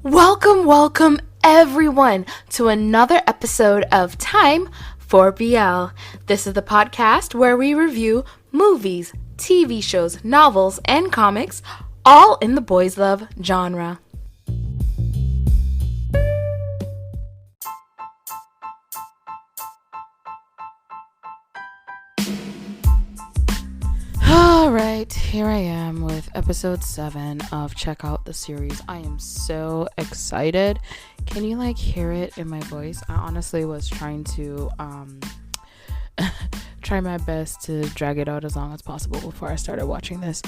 Welcome everyone to another episode of Time for BL. This is the podcast where we review movies, TV shows, novels, and comics, all in the boys love genre. Alright, here I am with episode 7 of Check Out the Series. I am so excited. Can you hear it in my voice? I honestly was trying to try my best to drag it out as long as possible before I started watching this.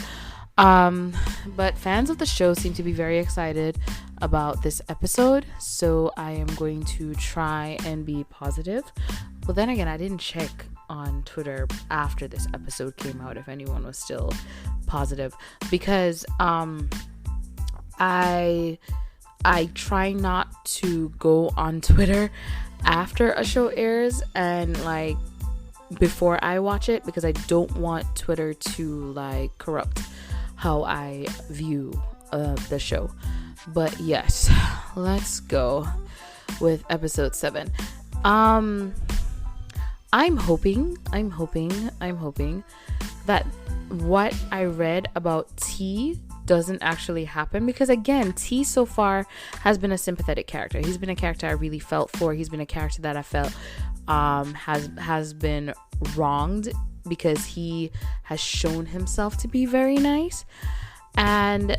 But fans of the show seem to be very excited about this episode, so I am going to try and be positive. Well, then again, I didn't check on Twitter after this episode came out if anyone was still positive, because I try not to go on Twitter after a show airs and before I watch it, because I don't want Twitter to corrupt how I view the show. But yes, let's go with episode 7. I'm hoping that what I read about T doesn't actually happen, because again, T so far has been a sympathetic character. He's been a character I really felt for. He's been a character that I felt has been wronged, because he has shown himself to be very nice, and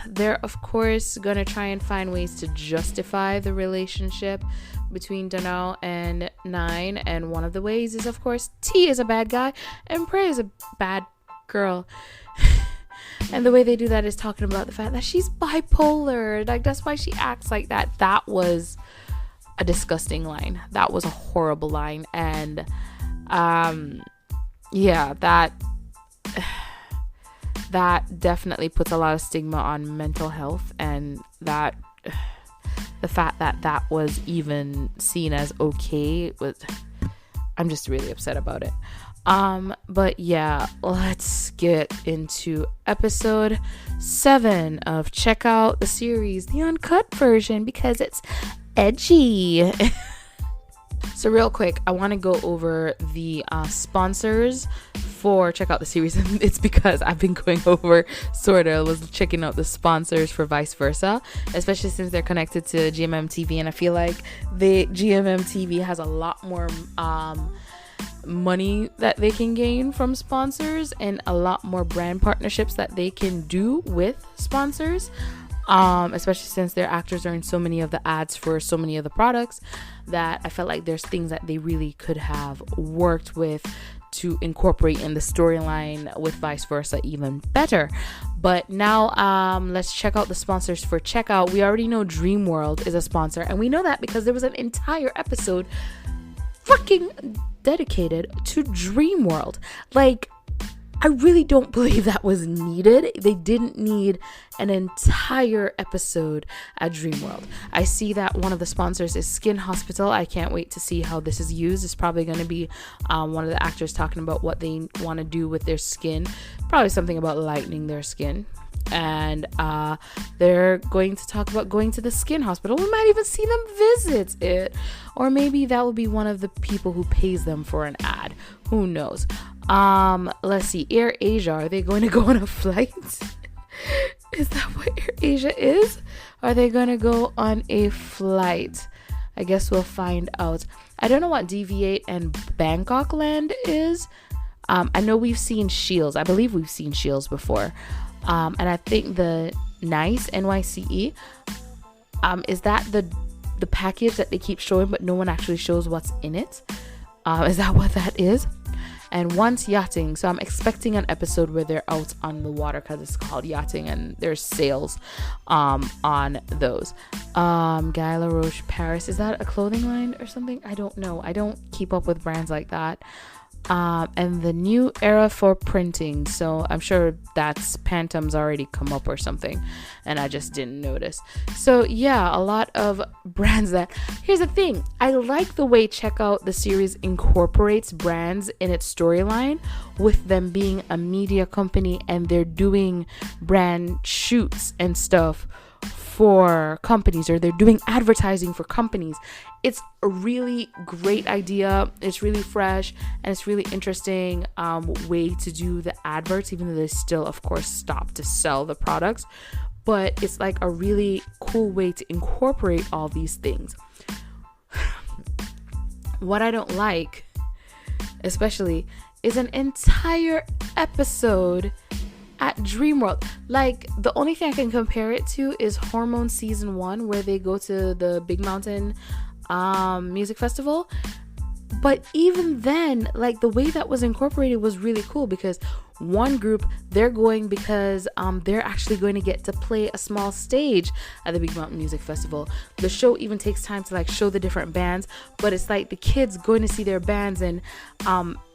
they're of course gonna try and find ways to justify the relationship between Donal and Nine, and one of the ways is of course T is a bad guy and Prey is a bad girl. And the way they do that is talking about the fact that she's bipolar, that's why she acts like that. That was a disgusting line. That was a horrible line. And that definitely puts a lot of stigma on mental health, and that the fact that was even seen as okay I'm just really upset about it. But yeah, let's get into episode 7 of Check Out the Series, the uncut version, because it's edgy. So real quick, I want to go over the sponsors for Check Out the Series. And it's because I've been going over, was checking out the sponsors for Vice Versa, especially since they're connected to GMM TV, and I feel like the GMM TV has a lot more money that they can gain from sponsors, and a lot more brand partnerships that they can do with sponsors, especially since their actors are in so many of the ads for so many of the products, that I felt like there's things that they really could have worked with to incorporate in the storyline with Vice Versa even better. But now let's check out the sponsors for Checkout. We already know Dreamworld is a sponsor, and we know that because there was an entire episode fucking dedicated to Dreamworld. I really don't believe that was needed. They didn't need an entire episode at Dreamworld. I see that one of the sponsors is Skin Hospital. I can't wait to see how this is used. It's probably going to be one of the actors talking about what they want to do with their skin. Probably something about lightening their skin. And they're going to talk about going to the Skin Hospital. We might even see them visit it. Or maybe that will be one of the people who pays them for an ad. Who knows? Let's see. Air Asia, are they going to go on a flight? Is that what Air Asia is? Are they going to go on a flight? I guess we'll find out. I don't know what DV8 and Bangkok Land is. I know we've seen Shields. I believe we've seen Shields before. And I think the Nice NYCE, is that the package that they keep showing, but no one actually shows what's in it? Is that what that is? And Once Yachting, so I'm expecting an episode where they're out on the water, because it's called yachting and there's sails on those. Guy Laroche Paris, is that a clothing line or something? I don't know. I don't keep up with brands like that. And the new era for printing, so I'm sure that's Pantom's already come up or something, and I just didn't notice. So yeah, a lot of brands that, here's the thing, I like the way Check Out the Series incorporates brands in its storyline, with them being a media company and they're doing brand shoots and stuff for companies, or they're doing advertising for companies. It's a really great idea. It's really fresh, and it's really interesting way to do the adverts, even though they still, of course, stop to sell the products. But it's like a really cool way to incorporate all these things. What I don't like, especially, is an entire episode at Dreamworld. Like, the only thing I can compare it to is Hormone Season 1, where they go to the Big Mountain music festival. But even then, like, the way that was incorporated was really cool, because one group, they're going because they're actually going to get to play a small stage at the Big Mountain Music Festival. The show even takes time to like show the different bands, but it's like the kids going to see their bands, and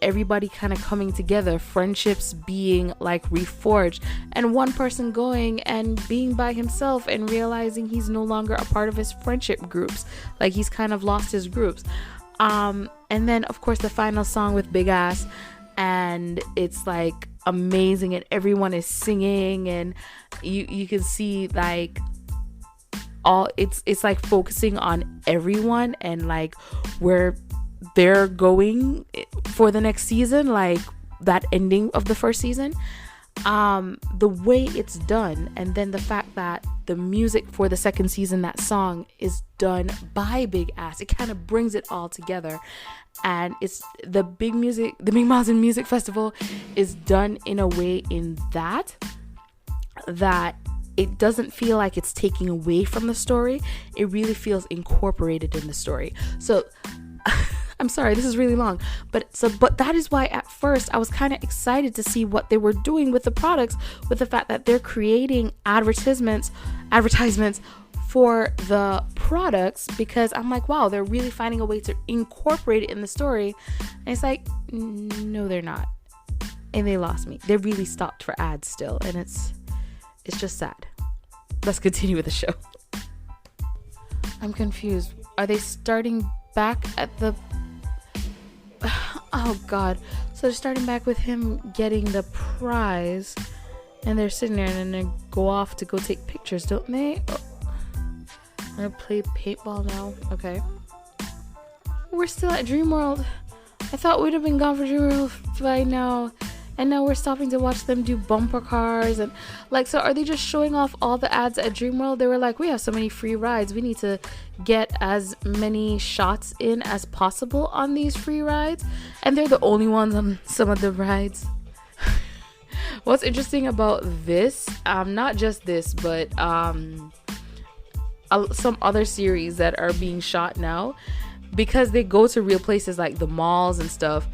everybody kind of coming together, friendships being like reforged, and one person going and being by himself and realizing he's no longer a part of his friendship groups, like he's kind of lost his groups. And then of course the final song with Big Ass, and it's like amazing, and everyone is singing, and you can see like all it's like focusing on everyone and like where they're going for the next season, like that ending of the first season. The way it's done, and then the fact that the music for the second season, that song, is done by Big Ass, it kind of brings it all together. And it's the Big Mountain Music Festival is done in a way in that it doesn't feel like it's taking away from the story. It really feels incorporated in the story. So I'm sorry, this is really long, but that is why at first I was kind of excited to see what they were doing with the products, with the fact that they're creating advertisements for the products, because I'm like, wow, they're really finding a way to incorporate it in the story. And it's like, no, they're not. And they lost me. They really stopped for ads still, and it's just sad. Let's continue with the show. I'm confused. Are they starting back at the... Oh god. So they're starting back with him getting the prize, and they're sitting there, and then they go off to go take pictures, don't they? Oh. I'm gonna play paintball now. Okay. We're still at Dreamworld. I thought we'd have been gone for Dreamworld by now, and now we're stopping to watch them do bumper cars. And like, so are they just showing off all the ads at Dreamworld? They were like, we have so many free rides, we need to get as many shots in as possible on these free rides, and they're the only ones on some of the rides. What's interesting about this, not just this, but some other series that are being shot now, because they go to real places like the malls and stuff,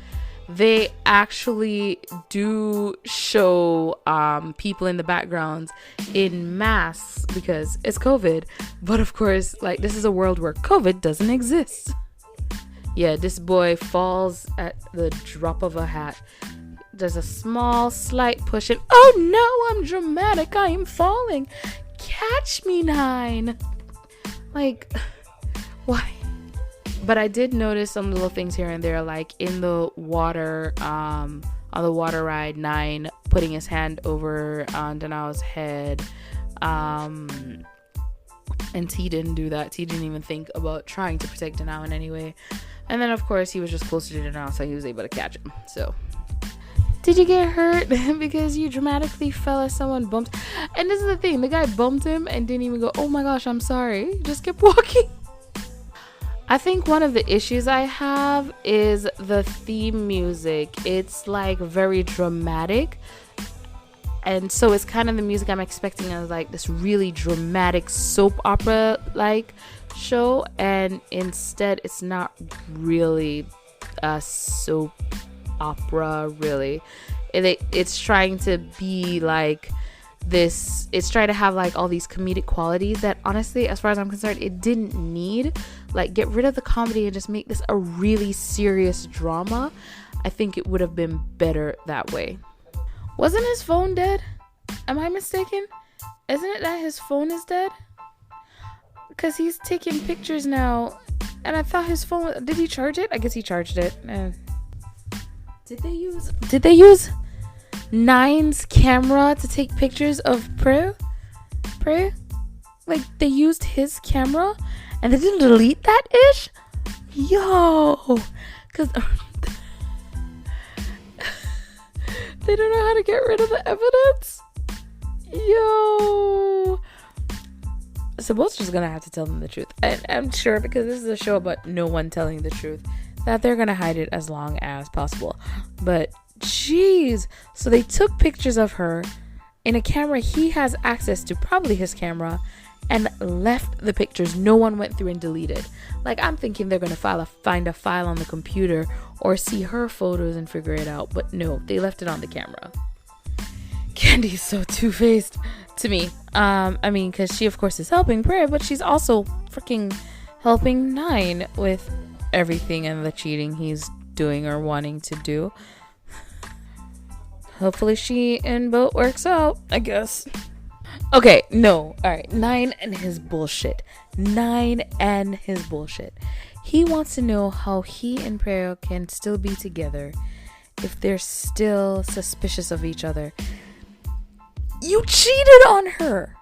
they actually do show people in the backgrounds in masks because it's COVID. But of course, like, this is a world where COVID doesn't exist. Yeah, this boy falls at the drop of a hat. There's a small slight push, and oh no, I'm dramatic, I am falling, catch me, 9. Like, why? But I did notice some little things here and there, like in the water, on the water ride, 9 putting his hand over Danao's head, and T didn't do that. T didn't even think about trying to protect Danao in any way. And then of course he was just closer to Danao, so he was able to catch him. So, did you get hurt because you dramatically fell as someone bumped? And this is the thing, the guy bumped him and didn't even go, oh my gosh, I'm sorry, just kept walking. I think one of the issues I have is the theme music. It's like very dramatic, and so it's kind of the music I'm expecting as like this really dramatic soap opera like show, and instead it's not really a soap opera really. It's trying to be like this, it's trying to have like all these comedic qualities that honestly, as far as I'm concerned, it didn't need. Like, get rid of the comedy and just make this a really serious drama. I think it would have been better that way. Wasn't his phone dead? Am I mistaken? Isn't it that his phone is dead? Because he's taking pictures now, and I thought his phone, did he charge it? I guess he charged it. Did they use 9's camera to take pictures of Prue? Like, they used his camera and they didn't delete that ish? Yo! Because they don't know how to get rid of the evidence? Yo! So both just gonna have to tell them the truth. And I'm sure, because this is a show about no one telling the truth, that they're gonna hide it as long as possible. But jeez, so they took pictures of her in a camera he has access to, probably his camera, and left the pictures. No one went through and deleted. Like, I'm thinking they're gonna find a file on the computer or see her photos and figure it out, but no, they left it on the camera. Candy's so two-faced to me. I mean, because she of course is helping Prayer, but she's also freaking helping Nine with everything and the cheating he's doing or wanting to do. Hopefully she and Boat works out, I guess. Okay, no. Alright, Nine and his bullshit. He wants to know how he and Prayer can still be together if they're still suspicious of each other. You cheated on her.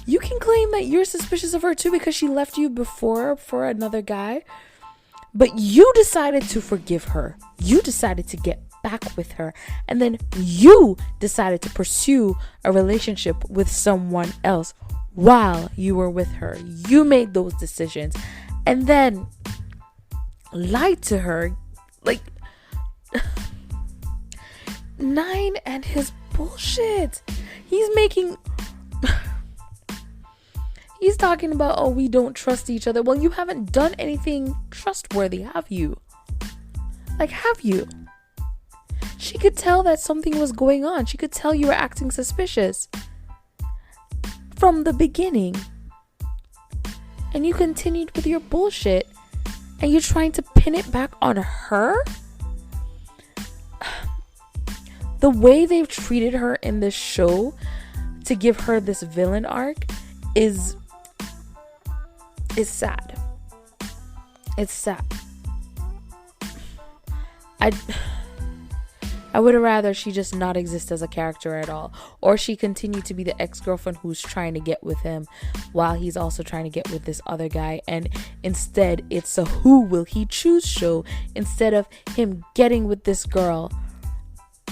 You can claim that you're suspicious of her too because she left you before for another guy. But you decided to forgive her. You decided to get back with her. And then you decided to pursue a relationship with someone else while you were with her. You made those decisions. And then lied to her. Like, Nine and his bullshit. He's talking about, oh, we don't trust each other. Well, you haven't done anything trustworthy, have you? Like, have you? She could tell that something was going on. She could tell you were acting suspicious from the beginning. And you continued with your bullshit. And you're trying to pin it back on her? The way they've treated her in this show to give her this villain arc is sad. It's sad. I would have rather she just not exist as a character at all, or she continue to be the ex-girlfriend who's trying to get with him while he's also trying to get with this other guy, and instead it's a who will he choose show instead of him getting with this girl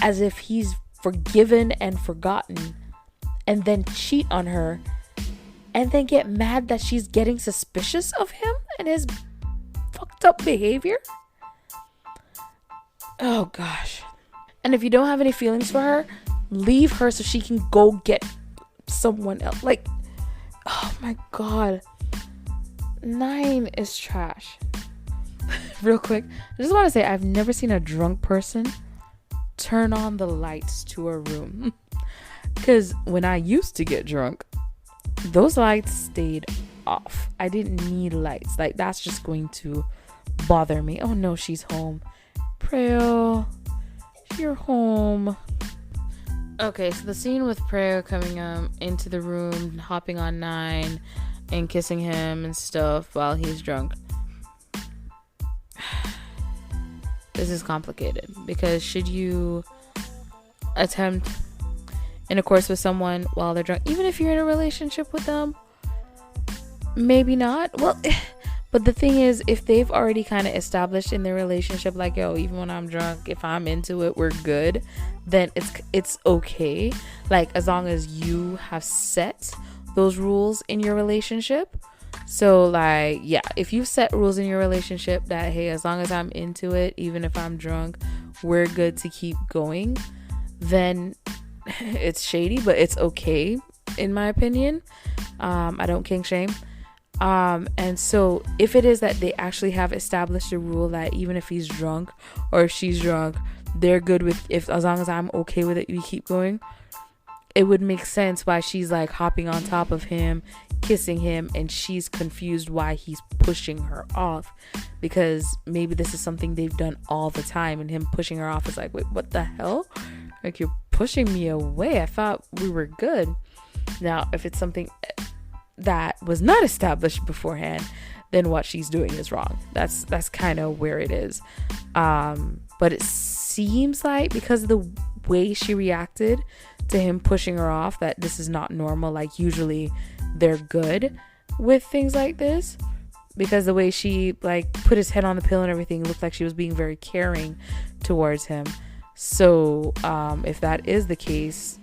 as if he's forgiven and forgotten, and then cheat on her and then get mad that she's getting suspicious of him and his fucked up behavior. Oh gosh. And if you don't have any feelings for her, leave her so she can go get someone else. Like, oh my god, Nine is trash. Real quick, I just want to say I've never seen a drunk person turn on the lights to a room. Because when I used to get drunk, those lights stayed off. I didn't need lights. Like, that's just going to bother me. Oh no, she's home. Prayer, you're home. Okay, so the scene with Prayer coming into the room, hopping on Nine and kissing him and stuff while he's drunk. This is complicated because should you attempt intercourse with someone while they're drunk, even if you're in a relationship with them? Maybe not. Well, but the thing is, if they've already kind of established in their relationship, like, yo, even when I'm drunk, if I'm into it, we're good, then it's okay. Like, as long as you have set those rules in your relationship. So, like, yeah, if you set rules in your relationship that, hey, as long as I'm into it, even if I'm drunk, we're good to keep going, then it's shady, but it's okay, in my opinion. I don't kink shame. And so if it is that they actually have established a rule that even if he's drunk or if she's drunk, they're good with, if as long as I'm okay with it, we keep going, it would make sense why she's like hopping on top of him, kissing him, and she's confused why he's pushing her off, because maybe this is something they've done all the time, and him pushing her off is like, wait, what the hell? Like, you're pushing me away. I thought we were good. Now, if it's something that was not established beforehand, then what she's doing is wrong. That's kind of where it is. But it seems like because of the way she reacted to him pushing her off, that this is not normal. Like, usually they're good with things like this, because the way she like put his head on the pillow and everything looked like she was being very caring towards him. So if that is the case,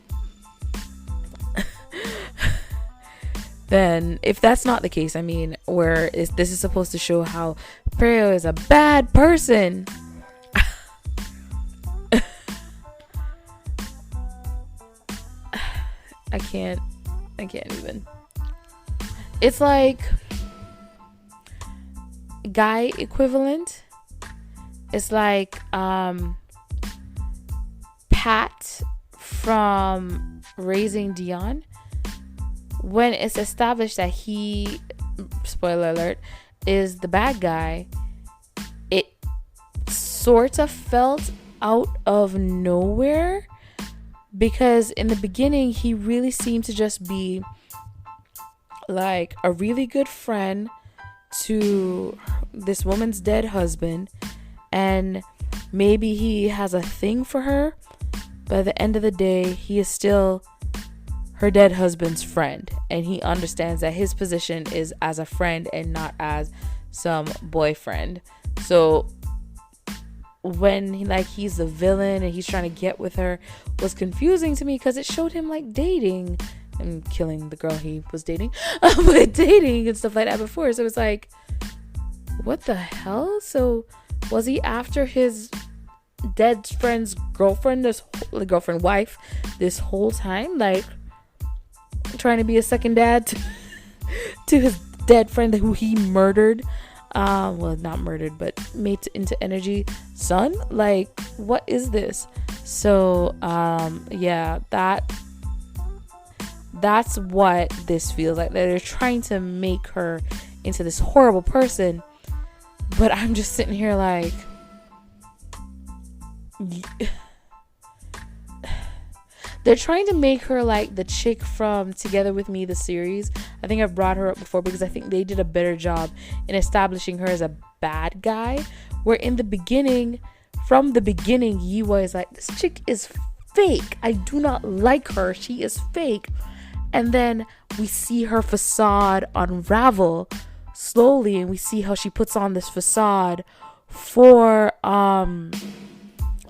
then if that's not the case, I mean, this is supposed to show how Preo is a bad person. I can't even. It's like guy equivalent. It's like Pat from Raising Dion. When it's established that he, spoiler alert, is the bad guy, it sort of felt out of nowhere, because in the beginning he really seemed to just be like a really good friend to this woman's dead husband, and maybe he has a thing for her, but at the end of the day he is still her dead husband's friend, and he understands that his position is as a friend and not as some boyfriend. So when he's the villain and he's trying to get with her was confusing to me, because it showed him like dating and killing the girl he was dating but dating and stuff like that before. So it's like, what the hell? So was he after his dead friend's girlfriend, wife, this whole time, like trying to be a second dad to his dead friend who he murdered, well, not murdered, but made into energy son? Like, what is this? So yeah, that's what this feels like. They're trying to make her into this horrible person, but I'm just sitting here like, they're trying to make her like the chick from Together With Me, the series. I think I've brought her up before, because I think they did a better job in establishing her as a bad guy, where from the beginning, Yiwa is like, this chick is fake. I do not like her. She is fake. And then we see her facade unravel slowly, and we see how she puts on this facade for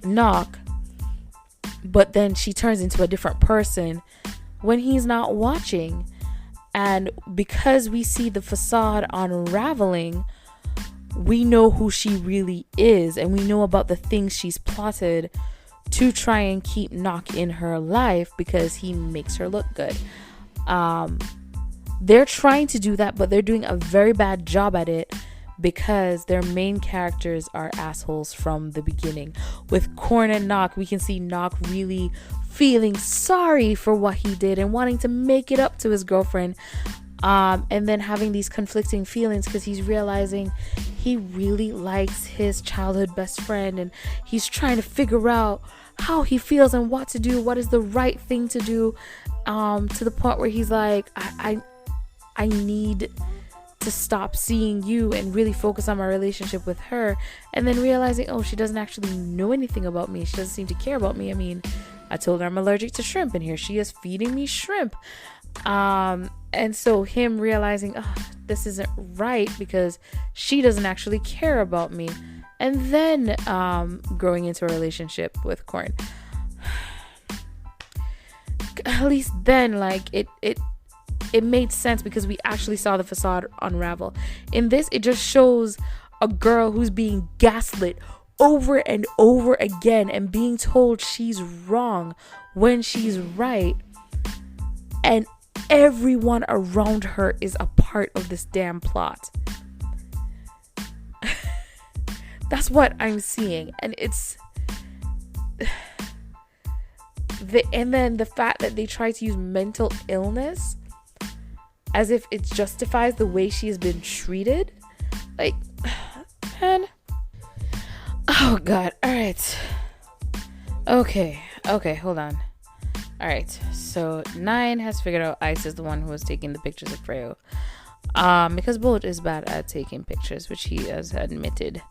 Knock, but then she turns into a different person when he's not watching. And because we see the facade unraveling, we know who she really is, and we know about the things she's plotted to try and keep Knock in her life, because he makes her look good. They're trying to do that, but they're doing a very bad job at it, because their main characters are assholes from the beginning. With Korn and Knock, we can see Knock really feeling sorry for what he did and wanting to make it up to his girlfriend, and then having these conflicting feelings, because he's realizing he really likes his childhood best friend, and he's trying to figure out how he feels and what to do, what is the right thing to do, to the point where he's like, I need to stop seeing you and really focus on my relationship with her. And then realizing, oh, she doesn't actually know anything about me. She doesn't seem to care about me. I mean, I told her I'm allergic to shrimp, and here she is feeding me shrimp. And so him realizing, oh, this isn't right, because she doesn't actually care about me. And then growing into a relationship with Korn. At least then, like, it made sense, because we actually saw the facade unravel. In this, it just shows a girl who's being gaslit over and over again, and being told she's wrong when she's right, and everyone around her is a part of this damn plot. That's what I'm seeing. And it's and then the fact that they try to use mental illness as if it justifies the way she has been treated. Like, man. Oh, God. All right. Okay, hold on. All right. So, 9 has figured out Ice is the one who was taking the pictures of Freyo. Because Bullet is bad at taking pictures, which he has admitted.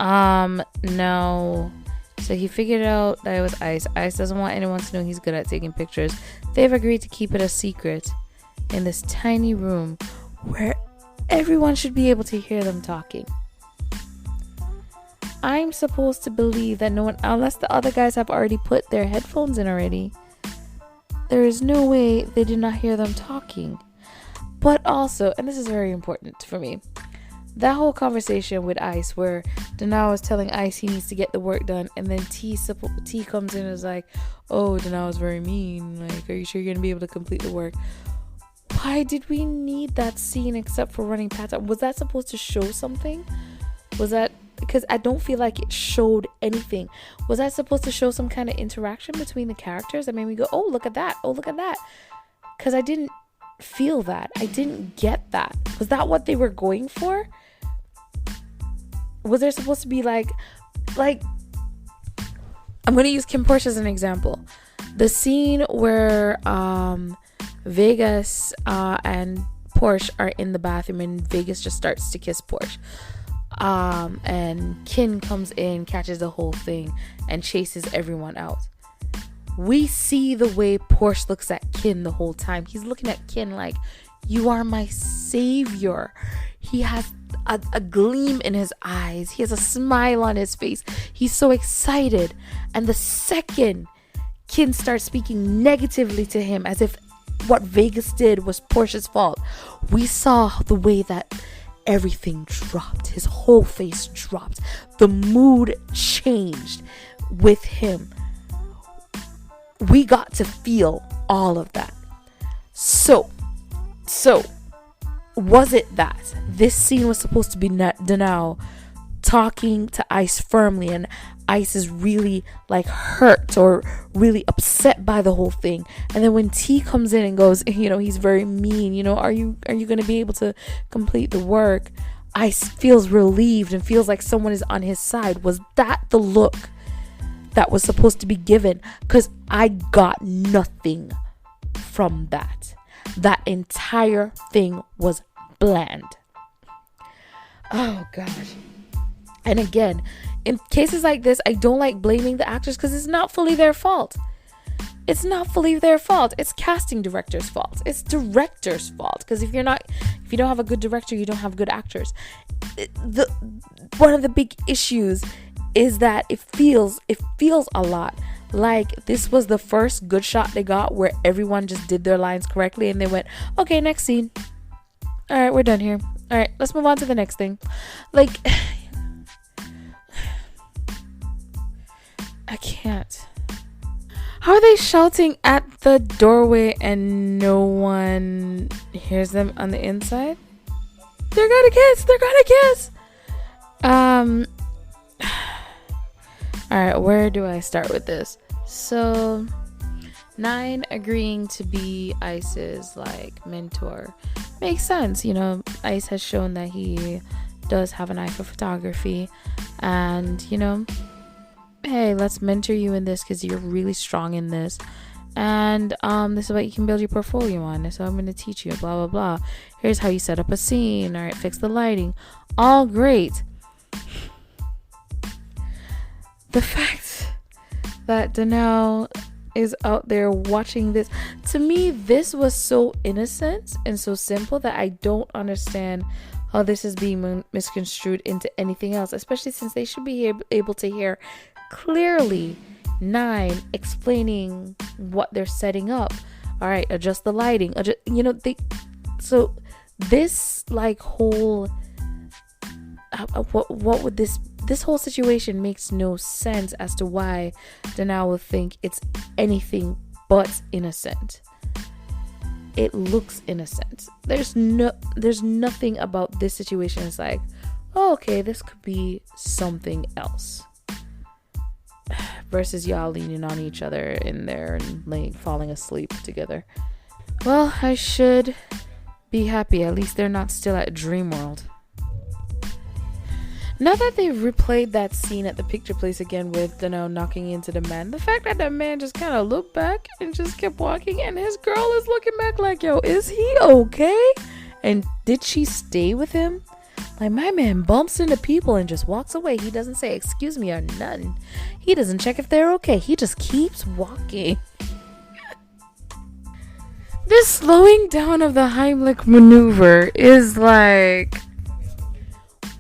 No. So he figured out that it was Ice. Ice doesn't want anyone to know he's good at taking pictures. They've agreed to keep it a secret. in this tiny room where everyone should be able to hear them talking. I'm supposed to believe that no one, unless the other guys have already put their headphones in already, there is no way they did not hear them talking. But also, and this is very important for me, that whole conversation with Ice where Danao is telling Ice he needs to get the work done, and then T comes in and is like, oh, Danao is very mean, like, are you sure you're gonna be able to complete the work? Why did we need that scene except for running past it? Was that supposed to show something? Was that, because I don't feel like it showed anything. Was that supposed to show some kind of interaction between the characters that made me go, oh, look at that, oh, look at that? Because I didn't feel that. I didn't get that. Was that what they were going for? Was there supposed to be like I'm going to use Kim Porsche as an example. The scene where Vegas and Porsche are in the bathroom and Vegas just starts to kiss Porsche. And Kin comes in, catches the whole thing, and chases everyone out. We see the way Porsche looks at Kin the whole time. He's looking at Kin like, you are my savior. He has a gleam in his eyes. He has a smile on his face. He's so excited. And the second Kin starts speaking negatively to him, as if what Vegas did was Porsche's fault, we saw the way that everything dropped. His whole face dropped. The mood changed with him. We got to feel all of that. So was it that this scene was supposed to be Danao talking to Ice firmly, and Ice is really like hurt or really upset by the whole thing, and then when T comes in and goes, he's very mean, are you going to be able to complete the work? Ice feels relieved and feels like someone is on his side. Was that the look that was supposed to be given? Because I got nothing from that. That entire thing was bland. Oh gosh. And again, in cases like this, I don't like blaming the actors because it's not fully their fault. It's not fully their fault. It's casting director's fault. It's director's fault. Because if you don't have a good director, you don't have good actors. One of the big issues is that it feels a lot like this was the first good shot they got where everyone just did their lines correctly and they went, okay, next scene. All right, we're done here. All right, let's move on to the next thing. Like, I can't. How are they shouting at the doorway and no one hears them on the inside? They're gonna kiss. They're gonna kiss. All right, where do I start with this? So, 9 agreeing to be Ice's like mentor makes sense. Ice has shown that he does have an eye for photography, and hey, let's mentor you in this because you're really strong in this, and this is what you can build your portfolio on. So I'm going to teach you blah blah blah. Here's how you set up a scene. All right, fix the lighting. All great. The fact that Danao is out there watching this, to me, this was so innocent and so simple that I don't understand how this is being misconstrued into anything else, especially since they should be able to hear clearly 9 explaining what they're setting up. All right, adjust the lighting. So this like whole what would this whole situation makes no sense as to why Danao will think it's anything but innocent. It looks innocent. There's nothing about this situation that's like, oh, okay, this could be something else. Versus y'all leaning on each other in there and falling asleep together. Well, I should be happy. At least they're not still at Dream World. Now that they've replayed that scene at the picture place again with Danao knocking into the man, the fact that the man just kind of looked back and just kept walking, and his girl is looking back like, yo, is he okay? And did she stay with him? Like, my man bumps into people and just walks away. He doesn't say excuse me or nothing. He doesn't check if they're okay. He just keeps walking. this slowing down of the Heimlich maneuver is like,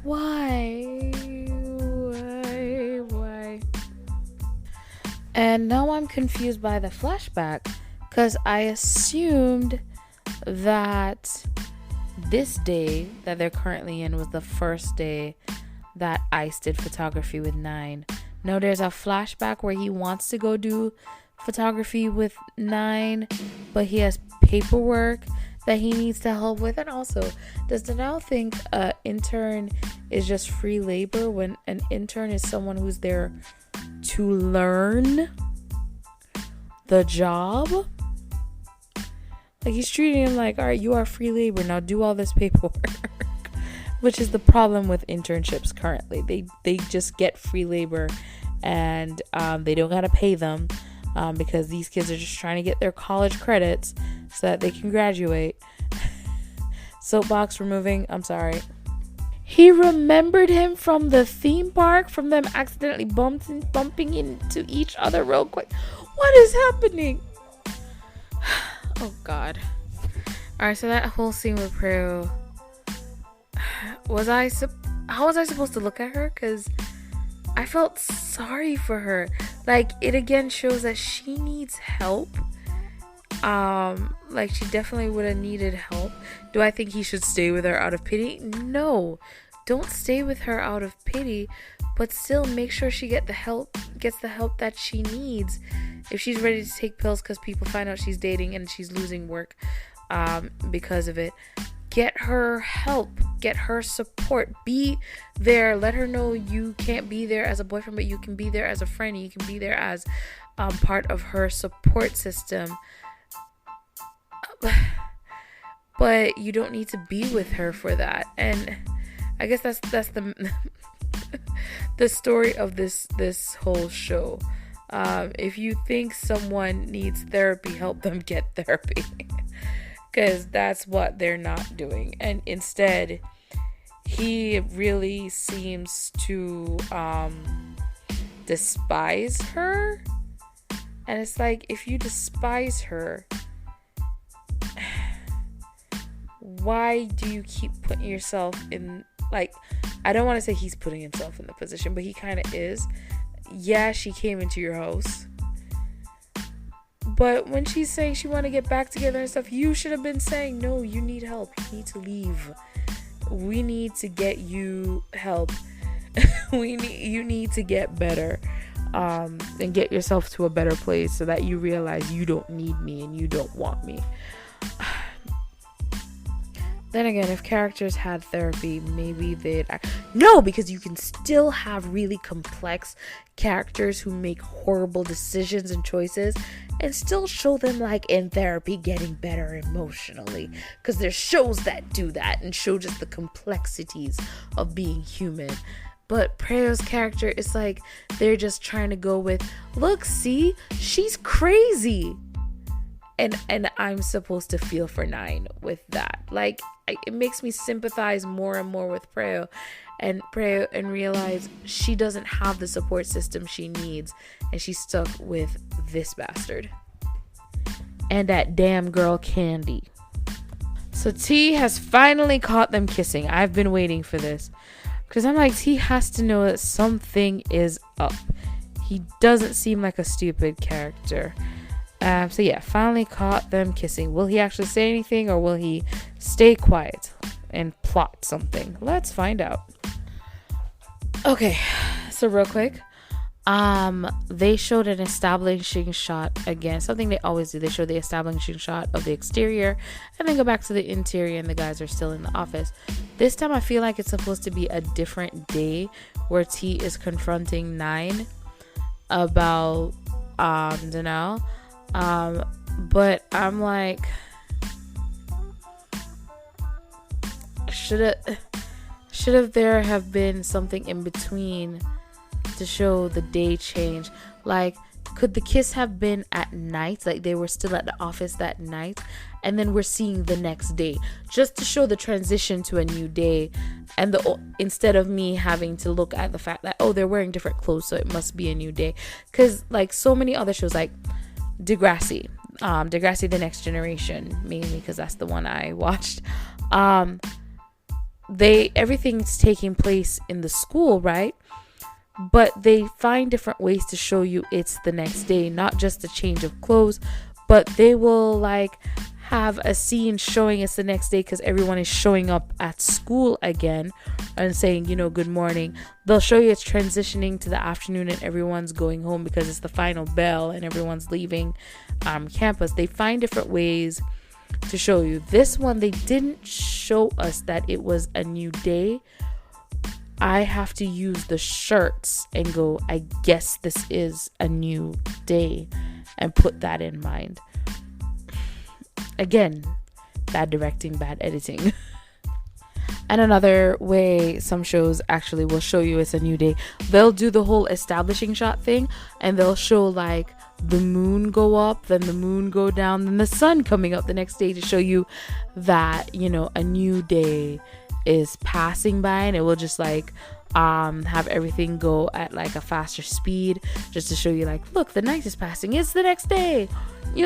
why? And now I'm confused by the flashback, because I assumed that this day that they're currently in was the first day that Ice did photography with 9. No, there's a flashback where he wants to go do photography with 9, but he has paperwork that he needs to help with. And also, does Danelle think an intern is just free labor when an intern is someone who's there to learn the job? Like, he's treating him like, all right, you are free labor, now do all this paperwork. Which is the problem with internships currently. They just get free labor, and they don't gotta pay them, because these kids are just trying to get their college credits so that they can graduate. Soapbox removing, I'm sorry. He remembered him from the theme park, from them accidentally bumping into each other real quick. What is happening? Oh, God. Alright, so that whole scene with Prue, how was I supposed to look at her? Because I felt sorry for her. Like, it again shows that she needs help. Like, she definitely would have needed help. Do I think he should stay with her out of pity? No. Don't stay with her out of pity, but still make sure she gets the help that she needs. If she's ready to take pills because people find out she's dating and she's losing work because of it, get her help, get her support, be there. Let her know you can't be there as a boyfriend, but you can be there as a friend. You can be there as part of her support system. But you don't need to be with her for that. And I guess that's the the story of this whole show. If you think someone needs therapy, help them get therapy. Because that's what they're not doing. And instead, he really seems to despise her. And it's like, if you despise her, why do you keep putting yourself in, like, I don't want to say he's putting himself in the position, but he kind of is. Yeah, she came into your house, but when she's saying she want to get back together and stuff, you should have been saying, no, you need help, you need to leave, we need to get you help. You need to get better, and get yourself to a better place so that you realize you don't need me and you don't want me. Then again, if characters had therapy, maybe they'd no, because you can still have really complex characters who make horrible decisions and choices and still show them, like, in therapy getting better emotionally, because there's shows that do that and show just the complexities of being human. But Preo's character is like, they're just trying to go with, look, see, she's crazy. And I'm supposed to feel for 9 with that. Like, it makes me sympathize more and more with Preo and realize she doesn't have the support system she needs, and she's stuck with this bastard and that damn girl Candy. So T has finally caught them kissing. I've been waiting for this, because I'm like, T has to know that something is up. He doesn't seem like a stupid character. So yeah, finally caught them kissing. Will he actually say anything, or will he stay quiet and plot something? Let's find out. Okay, so real quick, they showed an establishing shot again, something they always do. They show the establishing shot of the exterior and then go back to the interior, and the guys are still in the office. This time I feel like it's supposed to be a different day where T is confronting 9 about Danelle. But I'm like, should have there have been something in between to show the day change? Like, could the kiss have been at night, like they were still at the office that night, and then we're seeing the next day, just to show the transition to a new day, and instead of me having to look at the fact that, oh, they're wearing different clothes, so it must be a new day. Because like so many other shows, like Degrassi, Degrassi: The Next Generation, mainly because that's the one I watched. Everything's taking place in the school, right? But they find different ways to show you it's the next day, not just a change of clothes, but they will like have a scene showing it's the next day because everyone is showing up at school again and saying, good morning. They'll show you it's transitioning to the afternoon and everyone's going home because it's the final bell and everyone's leaving campus. They find different ways to show you. This one, they didn't show us that it was a new day. I have to use the shirts and go, I guess this is a new day, and put that in mind. Again, bad directing, bad editing. And another way some shows actually will show you it's a new day, they'll do the whole establishing shot thing, and they'll show like the moon go up, then the moon go down, then the sun coming up the next day to show you that, a new day is passing by, and it will just like have everything go at like a faster speed just to show you like, look, the night is passing, it's the next day,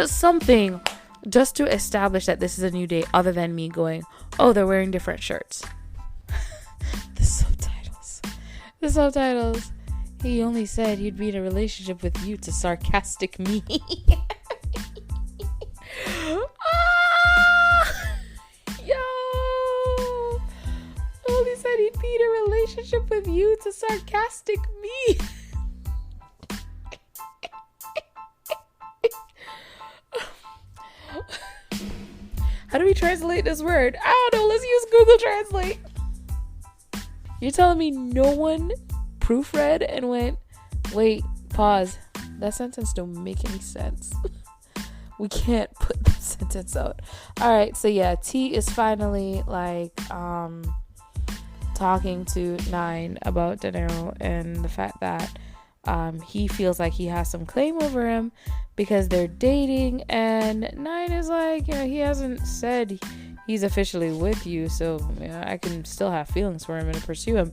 something just to establish that this is a new day, other than me going, oh, they're wearing different shirts. The subtitles, he only said he'd be in a relationship with you to sarcastic me. He said he'd be in a relationship with you to sarcastic me. How do we translate this word? I don't know. Let's use Google Translate. You're telling me no one proofread and went, wait, pause. That sentence don't make any sense. We can't put that sentence out. All right. So yeah, T is finally like, talking to Nine about De Niro and the fact that he feels like he has some claim over him because they're dating, and Nine is like, he hasn't said he's officially with you, so I can still have feelings for him and pursue him.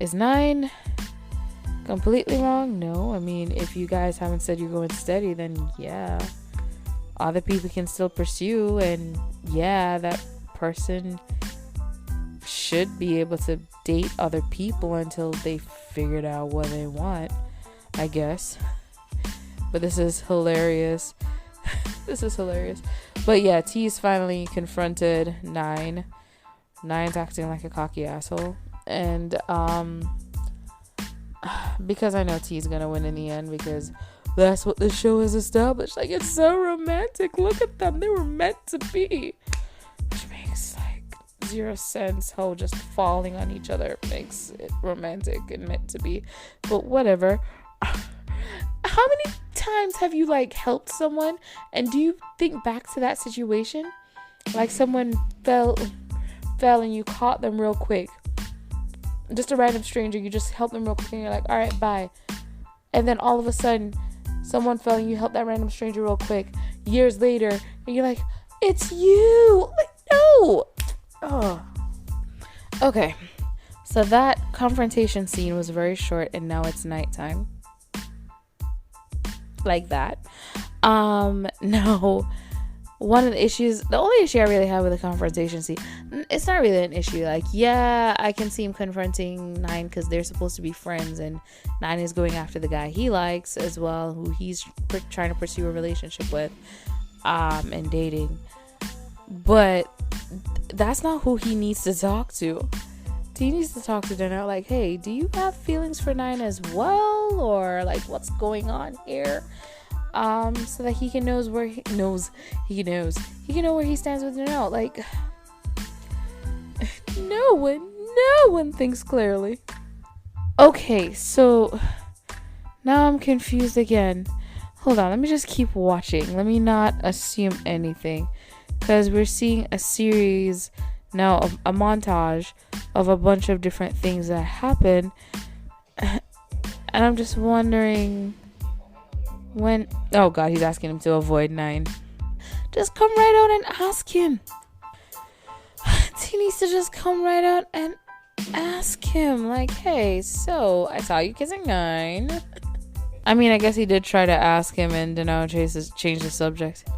Is Nine completely wrong? No. I mean, if you guys haven't said you're going steady, then yeah, other people can still pursue, and yeah, that person should be able to date other people until they figured out what they want, I guess. But this is hilarious. But yeah, T's finally confronted Nine. Nine's acting like a cocky asshole, and because I know T's gonna win in the end, because that's what the show has established. Like, it's so romantic. Look at them, they were meant to be. Which makes like zero sense how just falling on each other makes it romantic and meant to be. But whatever. How many times have you like helped someone, and do you think back to that situation? Like someone fell and you caught them real quick. Just a random stranger, you just help them real quick and you're like, all right, bye. And then all of a sudden someone fell and you help that random stranger real quick. Years later, and you're like, it's you. Like, no. Oh. Okay. So that confrontation scene was very short, and now it's nighttime. Like that. No. One of the only issue I really have with the confrontation scene, it's not really an issue. Like, yeah, I can see him confronting Nine because they're supposed to be friends, and Nine is going after the guy he likes as well, who he's trying to pursue a relationship with, and dating. But that's not who he needs to talk to. He needs to talk to Dana like, hey, do you have feelings for Nine as well? Or like, what's going on here? So that he can know where he stands with Dana. Like, no one thinks clearly. Okay, so now I'm confused again. Hold on, let me just keep watching. Let me not assume anything, because we're seeing a series now, a montage of a bunch of different things that happen, and I'm just wondering when. Oh God, he's asking him to avoid Nine. Just come right out and ask him. He needs to just come right out and ask him, like, hey, so I saw you kissing Nine. I mean, I guess he did try to ask him, and Dano changed the subject.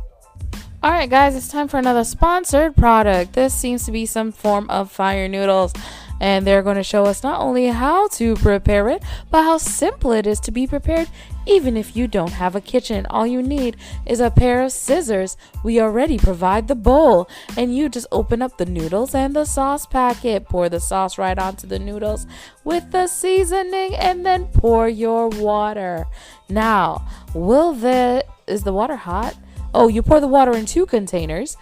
Alright guys, it's time for another sponsored product. This seems to be some form of fire noodles. And they're going to show us not only how to prepare it, but how simple it is to be prepared even if you don't have a kitchen. All you need is a pair of scissors. We already provide the bowl. And you just open up the noodles and the sauce packet. Pour the sauce right onto the noodles with the seasoning and then pour your water. Now, is the water hot? Oh, you pour the water in 2 containers.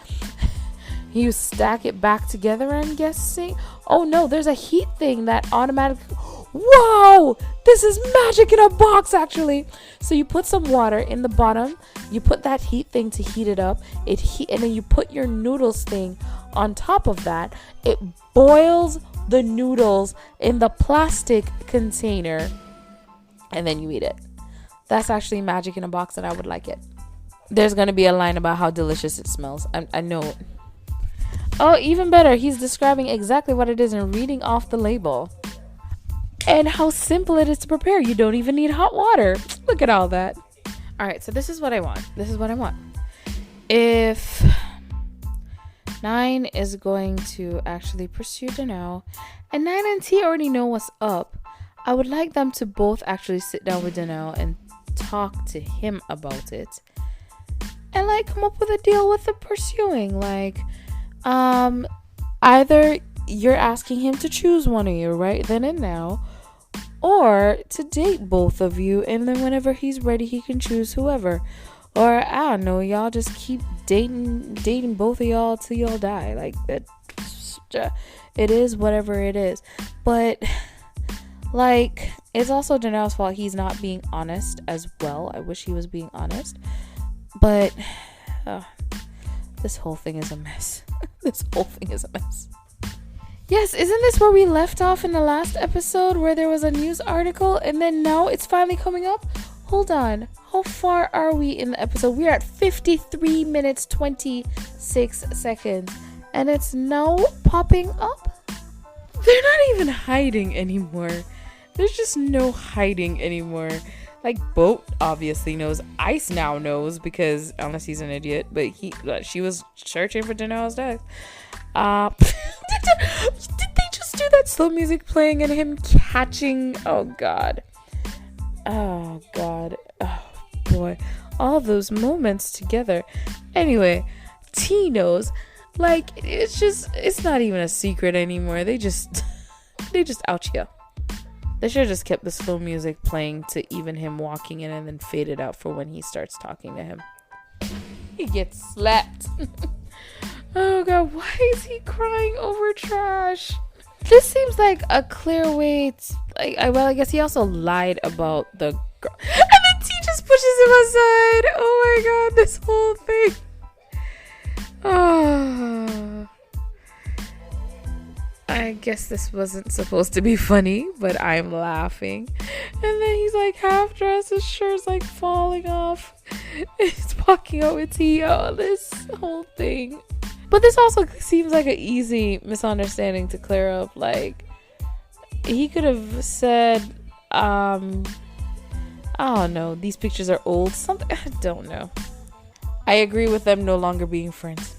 You stack it back together, I'm guessing. Oh no, there's a heat thing that automatically... Whoa! This is magic in a box, actually. So you put some water in the bottom. You put that heat thing to heat it up. And then you put your noodles thing on top of that. It boils the noodles in the plastic container. And then you eat it. That's actually magic in a box, and I would like it. There's going to be a line about how delicious it smells. I know it. Oh, even better. He's describing exactly what it is and reading off the label. And how simple it is to prepare. You don't even need hot water. Look at all that. All right, so this is what I want. If 9 is going to actually pursue Dano, and 9 and T already know what's up, I would like them to both actually sit down with Dano and talk to him about it. And like come up with a deal with the pursuing. Like, either you're asking him to choose one of you right then and now, or to date both of you, and then whenever he's ready he can choose whoever. Or I don't know, y'all just keep dating both of y'all till y'all die. Like that, it is whatever it is. But like, it's also Janelle's fault he's not being honest as well. I wish he was being honest. But this whole thing is a mess. Yes, isn't this where we left off in the last episode, where there was a news article and then now it's finally coming up? Hold on. How far are we in the episode? We're at 53 minutes 26 seconds and it's now popping up. They're not even hiding anymore. There's just no hiding anymore. Like, Boat obviously knows. Ice now knows, because unless he's an idiot, but she was searching for Janelle's death. Did they just do that slow music playing and him catching? Oh god, oh boy, all those moments together. Anyway, T knows. Like, it's not even a secret anymore. They just out here. They should have just kept the slow music playing to even him walking in and then fade it out for when he starts talking to him. He gets slapped. Oh god, why is he crying over trash? This seems like a clear way to, I guess he also lied about the girl. And then T just pushes him aside. Oh my god, this whole thing. Oh. I guess this wasn't supposed to be funny, but I'm laughing. And then he's like half dressed, his shirt's like falling off. He's walking out with T. Oh, this whole thing. But this also seems like an easy misunderstanding to clear up. Like, he could have said, I don't know, these pictures are old. Something, I don't know. I agree with them no longer being friends.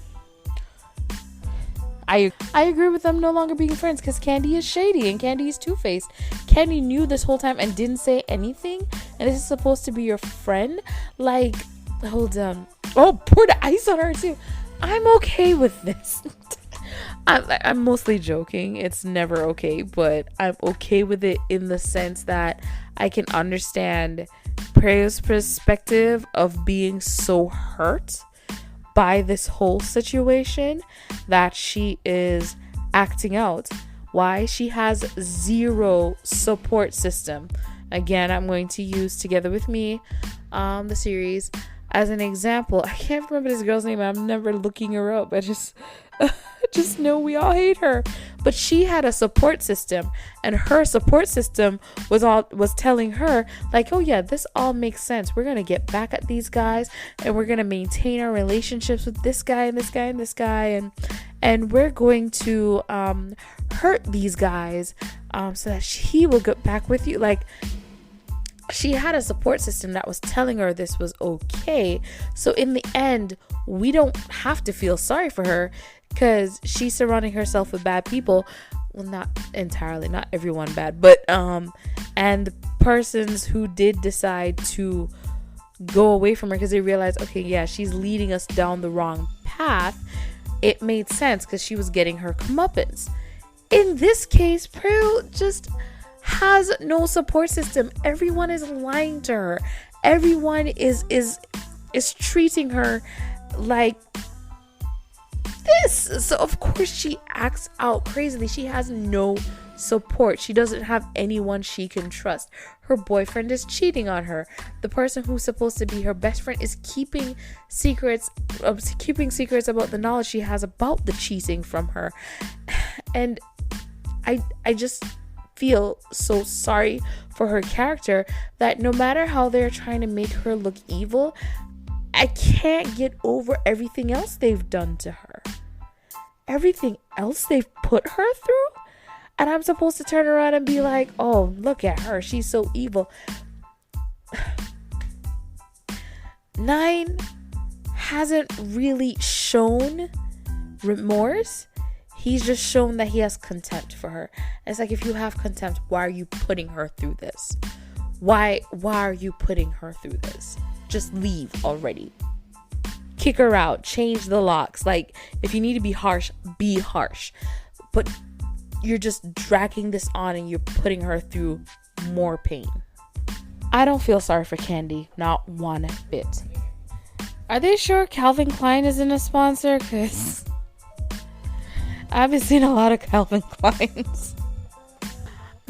I agree with them no longer being friends, because Candy is shady and Candy is two-faced. Candy knew this whole time and didn't say anything, and this is supposed to be your friend. Like, hold on. Oh, pour the ice on her too. I'm okay with this. I'm mostly joking. It's never okay, but I'm okay with it in the sense that I can understand Preo's perspective of being so hurt by this whole situation that she is acting out. Why? She has zero support system. Again, I'm going to use Together With Me, the series, as an example. I can't remember this girl's name. I'm never looking her up. I just know we all hate her. But she had a support system, and her support system was telling her, like, oh yeah, this all makes sense. We're gonna get back at these guys, and we're gonna maintain our relationships with this guy and this guy and this guy, and we're going to hurt these guys so that he will get back with you. Like, she had a support system that was telling her this was okay. So in the end, we don't have to feel sorry for her because she's surrounding herself with bad people. Well, not entirely, not everyone bad, but and the persons who did decide to go away from her because they realized, okay, yeah, she's leading us down the wrong path. It made sense because she was getting her comeuppance. In this case, Prue just has no support system. Everyone is lying to her. Everyone is treating her like this. So of course she acts out crazily. She has no support. She doesn't have anyone she can trust. Her boyfriend is cheating on her. The person who's supposed to be her best friend is keeping secrets about the knowledge she has about the cheating from her. And I just feel so sorry for her character that no matter how they're trying to make her look evil, I can't get over everything else they've done to her. Everything else they've put her through. And I'm supposed to turn around and be like, oh, look at her. She's so evil. 9 hasn't really shown remorse. He's just shown that he has contempt for her. It's like, if you have contempt, why are you putting her through this? Why are you putting her through this? Just leave already. Kick her out. Change the locks. Like, if you need to be harsh, be harsh. But you're just dragging this on and you're putting her through more pain. I don't feel sorry for Candy. Not one bit. Are they sure Calvin Klein isn't a sponsor? Because I haven't seen a lot of Calvin Kleins.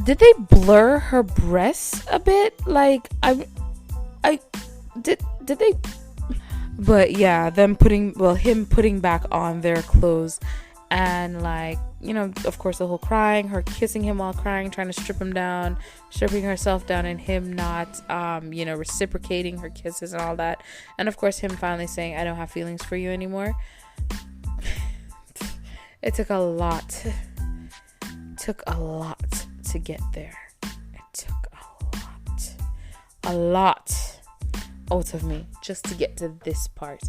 Did they blur her breasts a bit? Like, did they? But yeah, him putting back on their clothes, and like, you know, of course the whole crying, her kissing him while crying, trying to strip him down, stripping herself down, and him not, reciprocating her kisses and all that. And of course him finally saying, I don't have feelings for you anymore. It took a lot to get there. It took a lot out of me just to get to this part.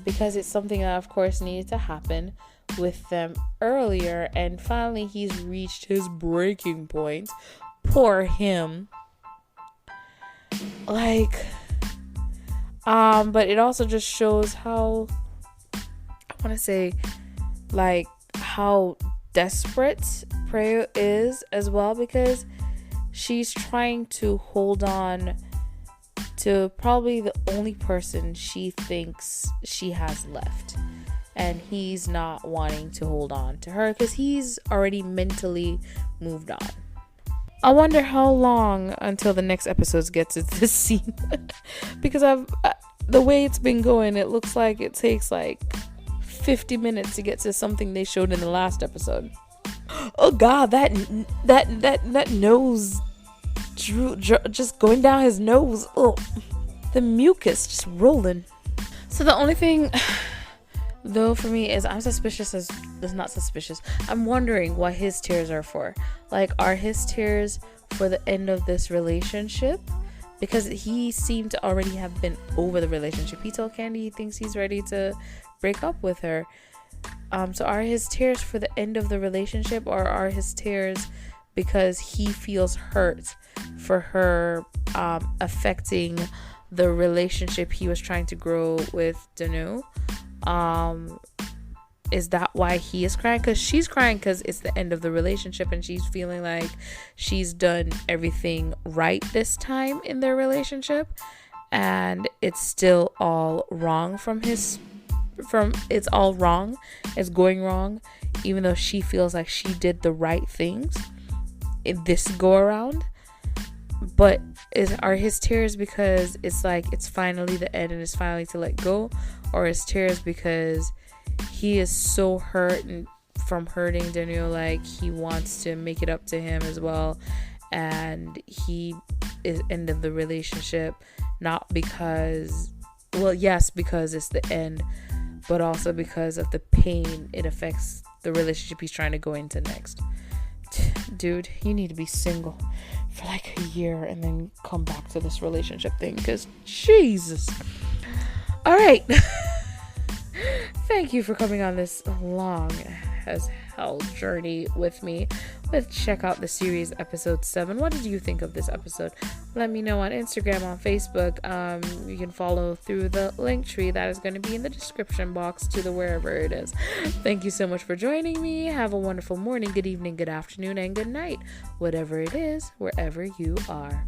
Because it's something that of course needed to happen with them earlier, and finally he's reached his breaking point. Poor him. Like, but it also just shows how, I want to say, like, how desperate Prue is as well, because she's trying to hold on to probably the only person she thinks she has left, and he's not wanting to hold on to her because he's already mentally moved on. I wonder how long until the next episodes get to this scene because the way it's been going, it looks like it takes like 50 minutes to get to something they showed in the last episode. Oh god, that nose just going down his nose. Oh, the mucus just rolling. So the only thing though for me is I'm wondering what his tears are for. Like, are his tears for the end of this relationship? Because he seemed to already have been over the relationship. He told Candy he thinks he's ready to break up with her. So are his tears for the end of the relationship, or are his tears because he feels hurt for her affecting the relationship he was trying to grow with Danu? Is that why he is crying? Because she's crying because it's the end of the relationship and she's feeling like she's done everything right this time in their relationship, and it's still all wrong it's going wrong, even though she feels like she did the right things in this go around. But are his tears because it's like it's finally the end and it's finally to let go, or his tears because he is so hurt from hurting Daniel, like he wants to make it up to him as well, and he is ended the relationship, not because, well, yes, because it's the end, but also because of the pain it affects the relationship he's trying to go into next. Dude, you need to be single. for like a year and then come back to this relationship thing, because Jesus. All right. Thank you for coming on this long as hell journey with me. Let's check out the series episode 7. What did you think of this episode? Let me know on Instagram, on Facebook. You can follow through the link tree that is going to be in the description box to the wherever it is. Thank you so much for joining me. Have a wonderful morning, good evening, good afternoon, and good night, whatever it is, wherever you are.